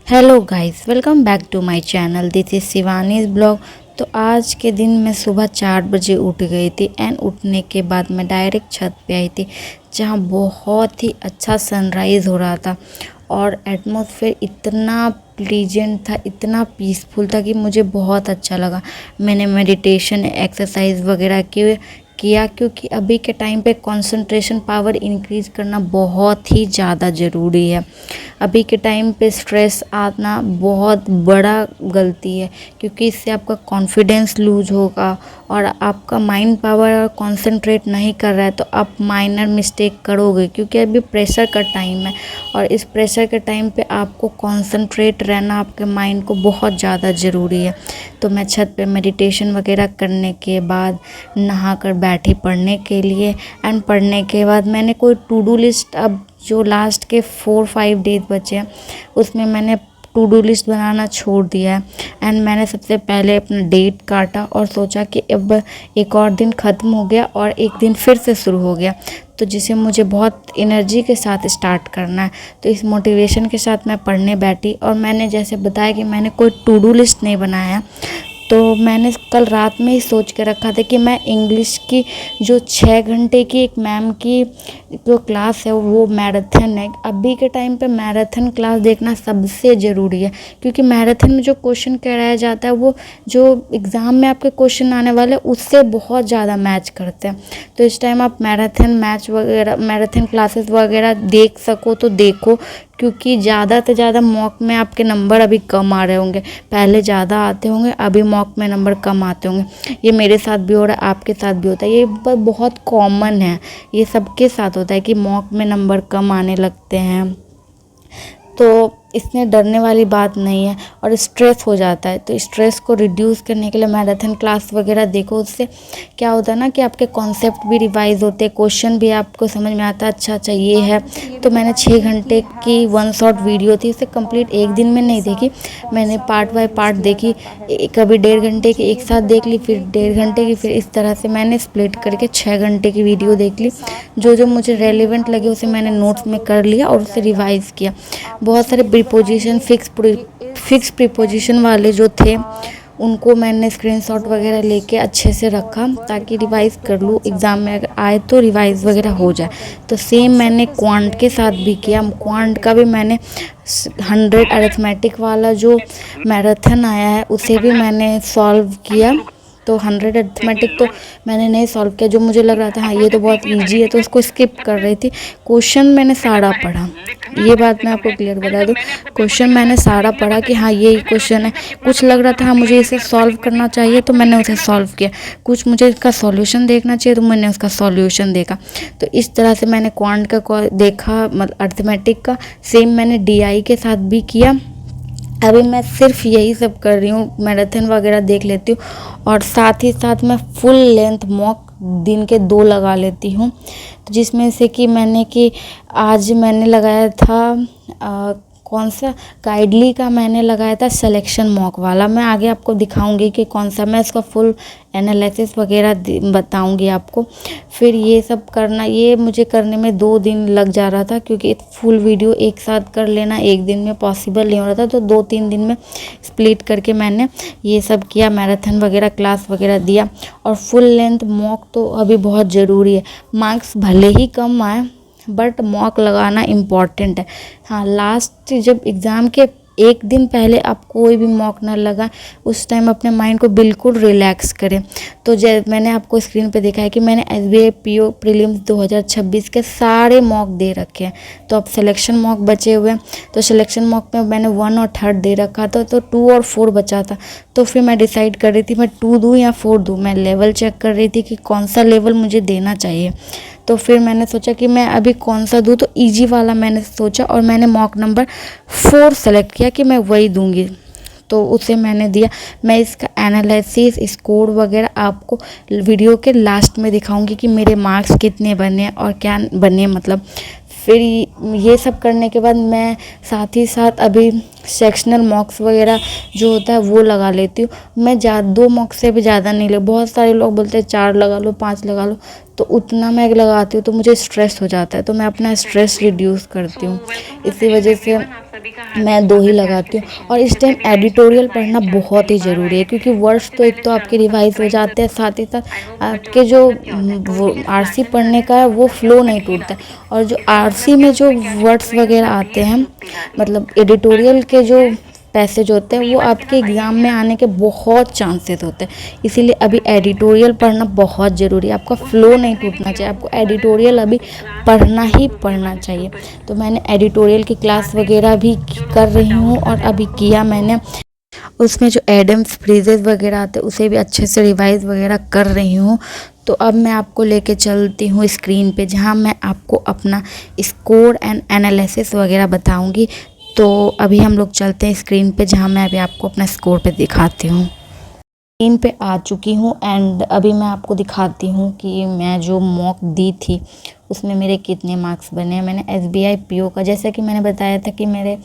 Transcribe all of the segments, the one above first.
Hello guys, welcome back to my channel. This is शिवानीज blog. तो आज के दिन मैं सुबह 4 बजे उठ गई थी एंड उठने के बाद मैं डायरेक्ट छत पे आई थी, जहाँ बहुत ही अच्छा सनराइज़ हो रहा था और एटमॉस्फेयर इतना प्लीजेंट था, इतना पीसफुल था कि मुझे बहुत अच्छा लगा। मैंने मेडिटेशन एक्सरसाइज वगैरह किया क्योंकि अभी के टाइम पे कंसंट्रेशन पावर इंक्रीज़ करना बहुत ही ज़्यादा ज़रूरी है। अभी के टाइम पे स्ट्रेस आना बहुत बड़ा गलती है, क्योंकि इससे आपका कॉन्फिडेंस लूज होगा और आपका माइंड पावर कंसंट्रेट नहीं कर रहा है तो आप माइनर मिस्टेक करोगे, क्योंकि अभी प्रेशर का टाइम है और इस प्रेशर के टाइम पे आपको कंसंट्रेट रहना आपके माइंड को बहुत ज़्यादा ज़रूरी है। तो मैं छत पे मेडिटेशन वगैरह करने के बाद नहा कर बैठी पढ़ने के लिए एंड पढ़ने के बाद मैंने कोई टू डू लिस्ट, अब जो लास्ट के 4-5 डेज बचे हैं उसमें मैंने टू डू लिस्ट बनाना छोड़ दिया है एंड मैंने सबसे पहले अपना डेट काटा और सोचा कि अब एक और दिन ख़त्म हो गया और एक दिन फिर से शुरू हो गया, तो जिसे मुझे बहुत एनर्जी के साथ स्टार्ट करना है। तो इस मोटिवेशन के साथ मैं पढ़ने बैठी और मैंने जैसे बताया कि मैंने कोई टू डू लिस्ट नहीं बनाया है। तो मैंने कल रात में ही सोच के रखा था कि मैं इंग्लिश की जो 6 घंटे की एक मैम की जो क्लास है वो मैराथन है। अभी के टाइम पे मैराथन क्लास देखना सबसे ज़रूरी है, क्योंकि मैराथन में जो क्वेश्चन कराया जाता है वो जो एग्ज़ाम में आपके क्वेश्चन आने वाले उससे बहुत ज़्यादा मैच करते हैं। तो इस टाइम आप मैराथन मैच वगैरह, मैराथन क्लासेस वगैरह देख सको तो देखो, क्योंकि ज़्यादा से ज़्यादा मॉक में आपके नंबर अभी कम आ रहे होंगे। पहले ज़्यादा आते होंगे, अभी मॉक में नंबर कम आते होंगे। ये मेरे साथ भी हो रहा है, आपके साथ भी होता है, ये बहुत कॉमन है, ये सबके साथ होता है कि मॉक में नंबर कम आने लगते हैं। तो इसमें डरने वाली बात नहीं है और स्ट्रेस हो जाता है, तो स्ट्रेस को रिड्यूस करने के लिए मैराथन क्लास वगैरह देखो। उससे क्या होता है ना कि आपके कॉन्सेप्ट भी रिवाइज होते हैं, क्वेश्चन भी आपको समझ में आता है, अच्छा ये है। तो मैंने 6 घंटे की वन शॉट वीडियो थी, इसे कंप्लीट एक दिन में नहीं देखी, मैंने पार्ट बाय पार्ट देखी। कभी 1.5 घंटे की एक साथ देख ली, फिर 1.5 घंटे की, फिर इस तरह से मैंने स्प्लिट करके 6 घंटे की वीडियो देख ली। जो जो मुझे रेलिवेंट लगे उसे मैंने नोट्स में कर लिया और उसे रिवाइज़ किया। बहुत सारे प्रीपोजिशन, फिक्स प्रीपोजिशन वाले जो थे उनको मैंने स्क्रीनशॉट वगैरह लेके अच्छे से रखा ताकि रिवाइज़ कर लूँ, एग्ज़ाम में अगर आए तो रिवाइज़ वगैरह हो जाए। तो सेम मैंने क्वांट के साथ भी किया। क्वांट का भी मैंने 100 अरिथमेटिक वाला जो मैराथन आया है उसे भी मैंने सॉल्व किया। तो 100 अरिथमेटिक तो मैंने नहीं सॉल्व किया, जो मुझे लग रहा था हाँ ये तो बहुत इजी है तो उसको स्किप कर रही थी। क्वेश्चन मैंने सारा पढ़ा, ये बात मैं आपको क्लियर बता दूँ, क्वेश्चन मैंने सारा पढ़ा कि हाँ ये क्वेश्चन है। कुछ लग रहा था हाँ मुझे इसे सॉल्व करना चाहिए तो मैंने उसे सॉल्व किया, कुछ मुझे इसका सॉल्यूशन देखना चाहिए तो मैंने उसका सॉल्यूशन देखा। तो इस तरह से मैंने क्वांट का देखा, मतलब अरिथमेटिक का। सेम मैंने डीआई के साथ भी किया। अभी मैं सिर्फ यही सब कर रही हूँ, मैराथन वगैरह देख लेती हूँ और साथ ही साथ मैं फुल लेंथ मॉक दिन के 2 लगा लेती हूँ। तो जिसमें से कि आज मैंने लगाया था कौन सा गाइडली का मैंने लगाया था सिलेक्शन मॉक वाला। मैं आगे आपको दिखाऊंगी कि कौन सा, मैं इसका फुल एनालिसिस वगैरह बताऊंगी आपको। फिर ये सब करना, ये मुझे करने में 2 दिन लग जा रहा था, क्योंकि फुल वीडियो एक साथ कर लेना एक दिन में पॉसिबल नहीं हो रहा था। तो 2-3 दिन में स्प्लिट करके मैंने ये सब किया, मैराथन वगैरह क्लास वगैरह दिया। और फुल लेंथ मॉक तो अभी बहुत ज़रूरी है, मार्क्स भले ही कम आए बट मॉक लगाना इम्पॉर्टेंट है। हाँ, लास्ट जब एग्ज़ाम के एक दिन पहले आप कोई भी मॉक ना लगा, उस टाइम अपने माइंड को बिल्कुल रिलैक्स करें। तो जब मैंने आपको स्क्रीन पे देखा है कि मैंने एसबीआई पीओ प्रीलिम्स 2026 के सारे मॉक दे रखे हैं। तो अब सिलेक्शन मॉक बचे हुए हैं, तो सिलेक्शन मॉक में मैंने 1 और 3 दे रखा था, तो 2 और 4 बचा था। तो फिर मैं डिसाइड कर रही थी मैं 2 दूँ या 4 दूँ, मैं लेवल चेक कर रही थी कि कौन सा लेवल मुझे देना चाहिए। तो फिर मैंने सोचा कि मैं अभी कौन सा दूँ, तो इजी वाला मैंने सोचा और मैंने मॉक नंबर 4 सेलेक्ट किया कि मैं वही दूंगी। तो उसे मैंने दिया। मैं इसका एनालिसिस, स्कोर वगैरह आपको वीडियो के लास्ट में दिखाऊंगी कि मेरे मार्क्स कितने बने और क्या बने, मतलब। फिर ये सब करने के बाद मैं साथ ही साथ अभी सेक्शनल मॉक्स वगैरह जो होता है वो लगा लेती हूँ मैं। 2 मॉक्स से भी ज़्यादा नहीं लगा। बहुत सारे लोग बोलते हैं 4 लगा लो, 5 लगा लो, तो उतना मैं लगाती हूँ तो मुझे स्ट्रेस हो जाता है, तो मैं अपना स्ट्रेस रिड्यूस करती हूँ। इसी वजह से मैं 2 ही लगाती हूँ। और इस टाइम एडिटोरियल पढ़ना बहुत ही ज़रूरी है, क्योंकि वर्ड्स तो एक तो आपके रिवाइज हो जाते हैं, साथ ही साथ आपके जो वो आरसी पढ़ने का है वो फ्लो नहीं टूटता। और जो आरसी में जो वर्ड्स वगैरह आते हैं, मतलब एडिटोरियल के जो पैसेज होते हैं, वो आपके एग्ज़ाम में आने के बहुत चांसेस होते हैं। इसीलिए अभी एडिटोरियल पढ़ना बहुत ज़रूरी है। आपका फ़्लो नहीं टूटना चाहिए, आपको एडिटोरियल अभी पढ़ना ही पढ़ना चाहिए। तो मैंने एडिटोरियल की क्लास वगैरह भी कर रही हूँ, और अभी किया मैंने। उसमें जो एडम्स फ्रेजेस वगैरह आते हैं उसे भी अच्छे से रिवाइज वगैरह कर रही हूँ। तो अब मैं आपको लेके चलती हूँ स्क्रीन पे, जहाँ मैं आपको अपना स्कोर एंड एनालिसिस वगैरह बताऊँगी। तो अभी हम लोग चलते हैं स्क्रीन पे, जहाँ मैं अभी आपको अपना स्कोर पे दिखाती हूँ। स्क्रीन पे आ चुकी हूँ एंड अभी मैं आपको दिखाती हूँ कि मैं जो मॉक दी थी उसमें मेरे कितने मार्क्स बने हैं। मैंने SBI PO का, जैसा कि मैंने बताया था कि मेरे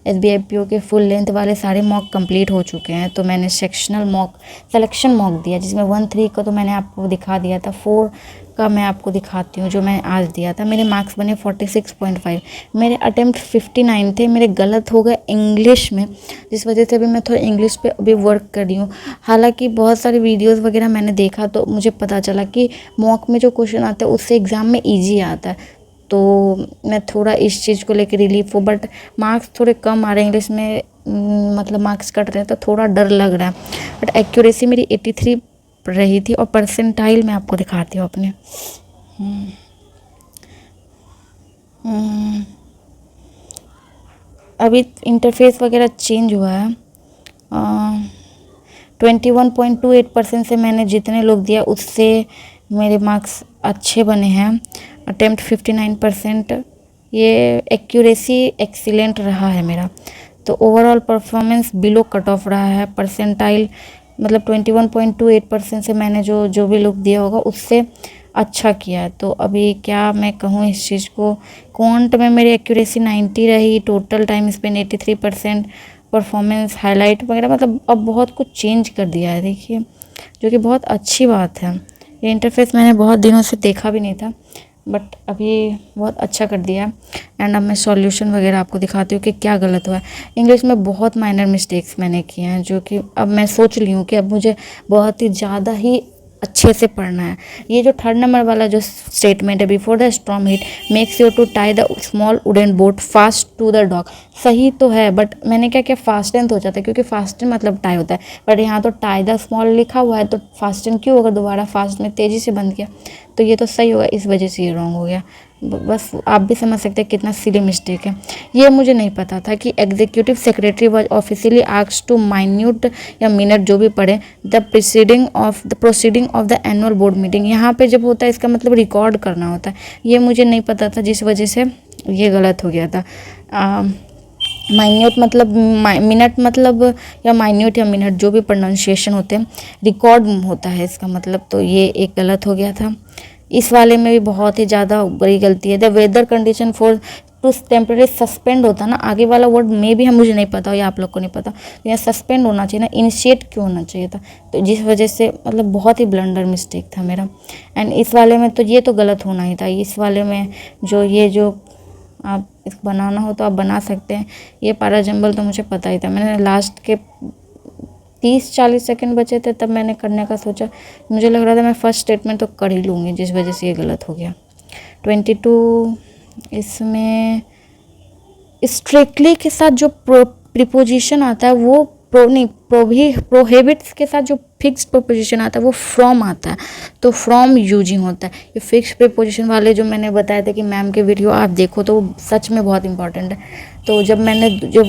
SBI PO के फुल लेंथ वाले सारे मॉक कंप्लीट हो चुके हैं। तो मैंने सेक्शनल मॉक सिलेक्शन मॉक दिया, जिसमें 1-3 का तो मैंने आपको दिखा दिया था। 4 का मैं आपको दिखाती हूँ जो मैं आज दिया था। मेरे मार्क्स बने 46.5। मेरे अटेम्प्ट 59 थे, मेरे गलत हो गए इंग्लिश में, जिस वजह से अभी मैं थोड़ा इंग्लिश पे अभी वर्क कर रही हूँ। हालांकि बहुत सारी वीडियोस वगैरह मैंने देखा तो मुझे पता चला कि मॉक में जो क्वेश्चन आता है उससे एग्ज़ाम में ईजी आता है। तो मैं थोड़ा इस चीज़ को लेकर रिलीफ हूँ, बट मार्क्स थोड़े कम आ रहे हैं इंग्लिश में, मतलब मार्क्स कट रहे हैं तो थोड़ा डर लग रहा है। बट एक्यूरेसी मेरी 83 रही थी। और परसेंटाइल मैं आपको दिखाती हूँ अपने। अभी इंटरफेस वगैरह चेंज हुआ है। 21.28% से मैंने जितने लोग दिया उससे मेरे मार्क्स अच्छे बने हैं। अटेम्प्ट 59%, ये एक्यूरेसी एक्सीलेंट रहा है मेरा। तो overall performance below cut off रहा है। परसेंटाइल मतलब 21.28% से मैंने जो भी लोग दिया होगा उससे अच्छा किया है। तो अभी क्या मैं कहूँ इस चीज़ को, क्वांट में मेरी एक्यूरेसी 90 रही, total time spend 83%, performance highlight वगैरह, मतलब अब बहुत कुछ चेंज कर दिया है देखिए, जो कि बहुत अच्छी बात है। ये इंटरफेस मैंने बहुत दिनों से देखा भी नहीं था, बट अभी बहुत अच्छा कर दिया है। एंड अब मैं सॉल्यूशन वगैरह आपको दिखाती हूँ कि क्या गलत हुआ है। इंग्लिश में बहुत माइनर मिस्टेक्स मैंने किए हैं, जो कि अब मैं सोच ली हूँ कि अब मुझे बहुत ही ज़्यादा ही अच्छे से पढ़ना है। ये जो 3rd नंबर वाला जो स्टेटमेंट है, before the storm hit make sure to tie the small wooden boat fast to the dock, सही तो है, बट मैंने क्या किया, फास्टेंट हो जाता है, क्योंकि फास्टेंट मतलब टाई होता है, बट यहाँ तो टाई द स्मॉल लिखा हुआ है, तो फास्टेंट क्यों होगा, दोबारा फास्ट में तेज़ी से बंद किया तो ये तो सही होगा, इस वजह से ये रॉन्ग हो गया। बस आप भी समझ सकते हैं कितना सिली मिस्टेक है। ये मुझे नहीं पता था कि executive secretary was officially asked to minute या मिनट जो भी पढ़े the proceeding of the annual board meeting. यहाँ पे जब होता है इसका मतलब रिकॉर्ड करना होता है, ये मुझे नहीं पता था, जिस वजह से ये गलत हो गया था। माइन्यूट मतलब मिनट मतलब, या माइन्यूट या मिनट जो भी प्रोनाउंसिएशन होते हैं, रिकॉर्ड होता है इसका मतलब, तो ये एक गलत हो गया था। इस वाले में भी बहुत ही ज़्यादा बड़ी गलती है। The weather condition for to temporary suspend होता है ना, आगे वाला वर्ड में भी हम मुझे नहीं पता या आप लोग को नहीं पता, यहाँ सस्पेंड होना चाहिए ना, इनिशिएट क्यों होना चाहिए था, तो जिस वजह से मतलब बहुत ही ब्लंडर मिस्टेक था मेरा। एंड इस वाले में तो ये तो गलत होना ही था। इस वाले में जो आप इसको बनाना हो तो आप बना सकते हैं। ये पारा जंबल तो मुझे पता ही था, मैंने लास्ट के 30-40 सेकंड बचे थे तब मैंने करने का सोचा, मुझे लग रहा था मैं फर्स्ट स्टेटमेंट तो कर ही लूँगी, जिस वजह से ये गलत हो गया। 22 इसमें स्ट्रिक्टली के साथ जो प्रीपोजिशन आता है वो प्रोहिबिट्स के साथ जो फिक्स्ड प्रीपोजिशन आता है वो फ्रॉम आता है, तो फ्रॉम यूजिंग होता है। ये फिक्स्ड प्रीपोजिशन वाले जो मैंने बताया था कि मैम के वीडियो आप देखो तो वो सच में बहुत इंपॉर्टेंट है। तो जब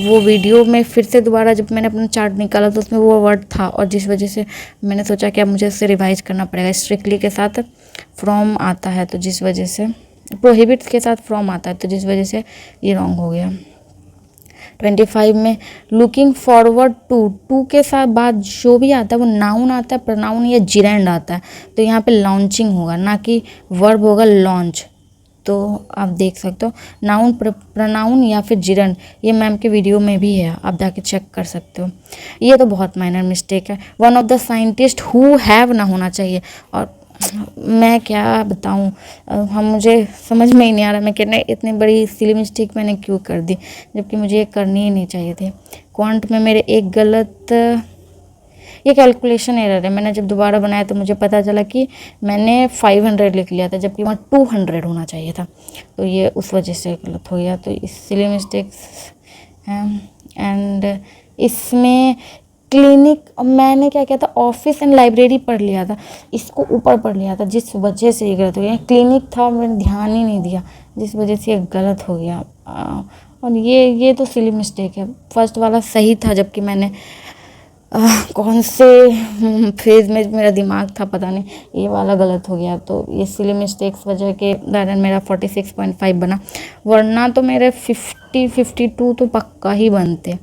वो वीडियो में फिर से दोबारा जब मैंने अपना चार्ट निकाला तो उसमें वो वर्ड था, और जिस वजह से मैंने सोचा कि अब मुझे इससे रिवाइज करना पड़ेगा। स्ट्रिक्टली के साथ फ्रॉम आता है, तो जिस वजह से प्रोहिबिट्स के साथ फ्रॉम आता है, तो जिस वजह से ये रॉन्ग हो गया। 25 में लुकिंग फॉरवर्ड टू के साथ बाद जो भी आता है वो नाउन आता है, प्रोनाउन या जिरेंड आता है, तो यहाँ पे लॉन्चिंग होगा, ना कि वर्ब होगा लॉन्च। तो आप देख सकते हो नाउन प्रोनाउन या फिर जिरन, ये मैम के वीडियो में भी है, आप जाके चेक कर सकते हो। ये तो बहुत माइनर मिस्टेक है, one of the scientist who have ना होना चाहिए। और मैं क्या बताऊं, हम मुझे समझ में ही नहीं आ रहा मैं कितने इतनी बड़ी सिली मिस्टेक मैंने क्यों कर दी, जबकि मुझे ये करनी ही नहीं चाहिए थे। क्वांट में मेरे एक गलत, ये कैलकुलेशन एरर है। मैंने जब दोबारा बनाया तो मुझे पता चला कि मैंने 500 लिख लिया था, जबकि वहाँ 200 होना चाहिए था, तो ये उस वजह से गलत हो गया। तो इसलिए मिस्टेक्स हैं। एंड इसमें क्लिनिक, मैंने क्या किया था, ऑफिस एंड लाइब्रेरी पढ़ लिया था, इसको ऊपर पढ़ लिया था, जिस वजह से ये गलत हो गया। क्लिनिक था, मैंने ध्यान ही नहीं दिया, जिस वजह से ये गलत हो गया। और ये तो सिली मिस्टेक है। फर्स्ट वाला सही था, जबकि मैंने कौन से फेज में मेरा दिमाग था पता नहीं, ये वाला गलत हो गया। तो ये सिली मिस्टेक्स वजह के कारण मेरा 46.5 बना, वरना तो मेरे 52 तो पक्का ही बनते।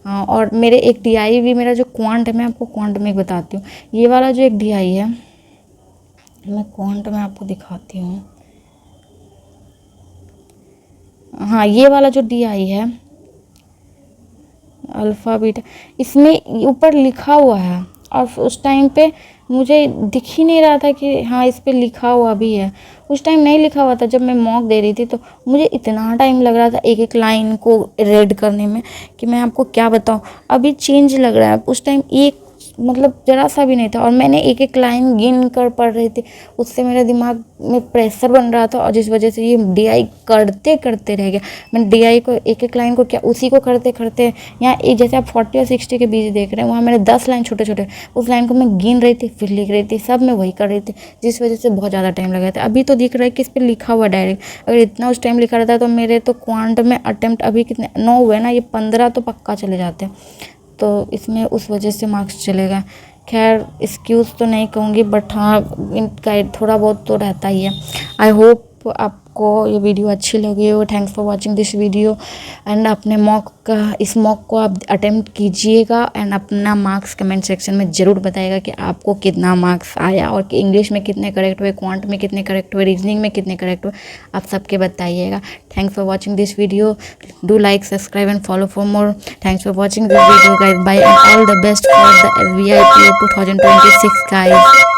हाँ, और मेरे एक DI भी, मेरा जो क्वांट है, मैं आपको क्वांट में बताती हूँ। ये वाला जो एक DI है, मैं क्वांट में आपको दिखाती हूँ। हाँ, ये वाला जो DI है अल्फ़ा बीटा, इसमें ऊपर लिखा हुआ है, और उस टाइम पे मुझे दिख ही नहीं रहा था कि हाँ इस पे लिखा हुआ भी है। उस टाइम नहीं लिखा हुआ था, जब मैं मॉक दे रही थी तो मुझे इतना टाइम लग रहा था एक एक लाइन को रीड करने में कि मैं आपको क्या बताऊँ। अभी चेंज लग रहा है, उस टाइम एक मतलब ज़रा सा भी नहीं था, और मैंने एक एक लाइन गिन कर पढ़ रही थी, उससे मेरे दिमाग में प्रेशर बन रहा था, और जिस वजह से ये DI करते करते रह गया। मैंने DI को एक एक लाइन को क्या, उसी को करते करते, यहाँ एक जैसे आप 40 और 60 के बीच देख रहे हैं, वहाँ मेरे 10 लाइन छोटे छोटे, उस लाइन को मैं गिन रही थी, फिर लिख रही थी, सब मैं वही कर रही थी, जिस वजह से बहुत ज़्यादा टाइम लगा था। अभी तो दिख रहा है कि इस पर लिखा हुआ डायरेक्ट, अगर इतना उस टाइम लिखा रहता तो मेरे तो क्वांट में अटेम्प्ट अभी कितने 9 हुए ना, ये 15 तो पक्का चले जाते हैं, तो इसमें उस वजह से मार्क्स चलेगा। खैर एक्सक्यूज़ तो नहीं कहूँगी, बट हाँ इनका थोड़ा बहुत तो रहता ही है। आई होप आपको ये वीडियो अच्छी लगी हो। Thanks for watching this video, and अपने इस मॉक को आप अटेम्प्ट कीजिएगा, एंड अपना मार्क्स कमेंट सेक्शन में ज़रूर बताइएगा कि आपको कितना मार्क्स आया, और कि इंग्लिश में कितने करेक्ट हुए, क्वांट में कितने करेक्ट हुए, रीजनिंग में कितने करेक्ट हुए, आप सबके बताइएगा। Thanks for watching this video, do like, subscribe and follow for more. Thanks for watching this video guys, bye, and all the best for the VIP 2026 guys.